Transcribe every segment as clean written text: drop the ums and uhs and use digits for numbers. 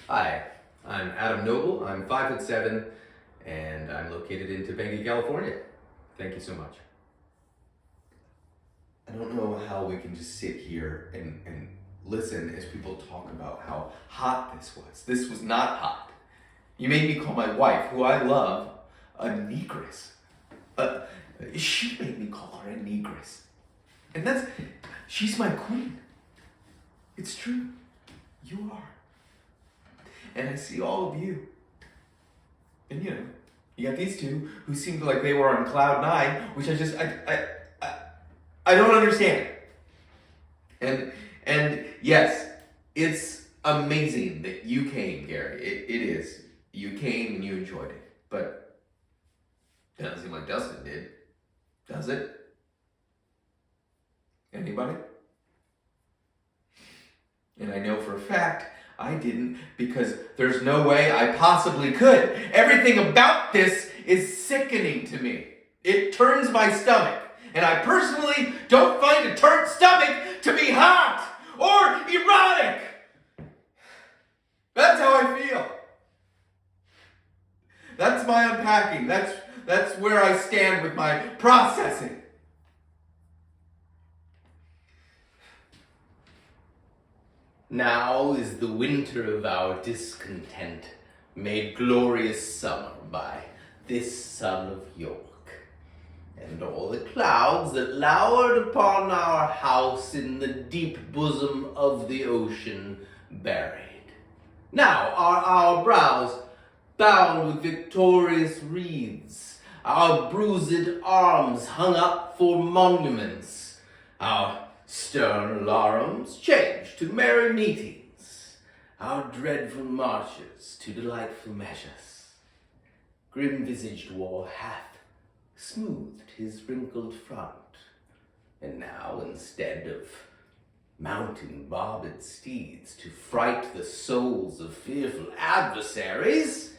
Hi, I'm Adam Noble. I'm 5'7", and I'm located in Topanga, California. Thank you so much. I don't know how we can just sit here and listen as people talk about how hot this was. This was not hot. You made me call my wife, who I love, a negress. She made me call her a negress. And she's my queen. It's true. You are. And I see all of you. And you got these two who seemed like they were on cloud nine, which I don't understand. And yes, it's amazing that you came, Gary. It is. You came and you enjoyed it. But it doesn't seem like Dustin did. Does it? Anybody? And I know for a fact I didn't, because there's no way I possibly could. Everything about this is sickening to me. It turns my stomach. And I personally don't find a turned stomach to be hot or erotic. That's how I feel. That's my unpacking. That's where I stand with my processing. Now is the winter of our discontent made glorious summer by this son of York, and all the clouds that lowered upon our house in the deep bosom of the ocean buried. Now are our brows bound with victorious wreaths, our bruised arms hung up for monuments, our stern alarums changed to merry meetings, our dreadful marches to delightful measures. Grim-visaged war hath smoothed his wrinkled front, and now instead of mounting barbed steeds to fright the souls of fearful adversaries,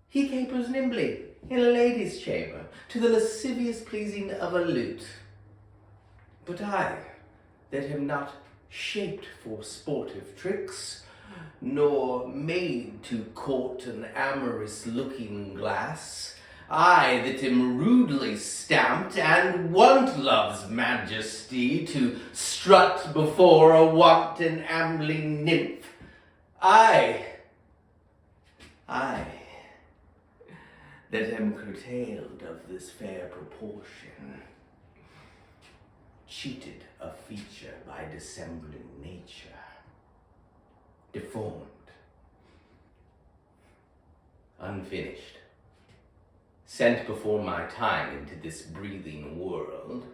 he capers nimbly in a lady's chamber to the lascivious pleasing of a lute. But I, that am not shaped for sportive tricks, nor made to court an amorous looking glass, I that am rudely stamped and want love's majesty to strut before a wanton ambling nymph, I that am curtailed of this fair proportion, cheated of feature by dissembling nature, deformed, unfinished, sent before my time into this breathing world,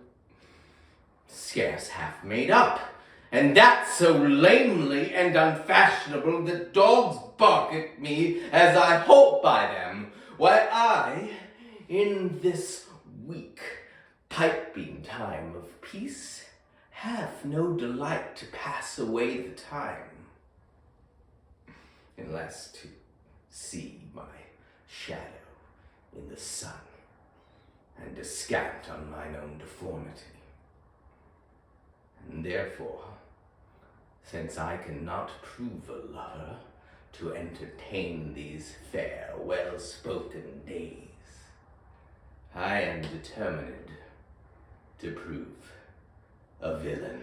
scarce half made up, and that so lamely and unfashionable that dogs bark at me as I halt by them, while I, in this weak, piping time of peace, have no delight to pass away the time, unless to see my shadow in the sun, and descant on mine own deformity. And therefore, since I cannot prove a lover to entertain these fair, well-spoken days, I am determined to prove a villain.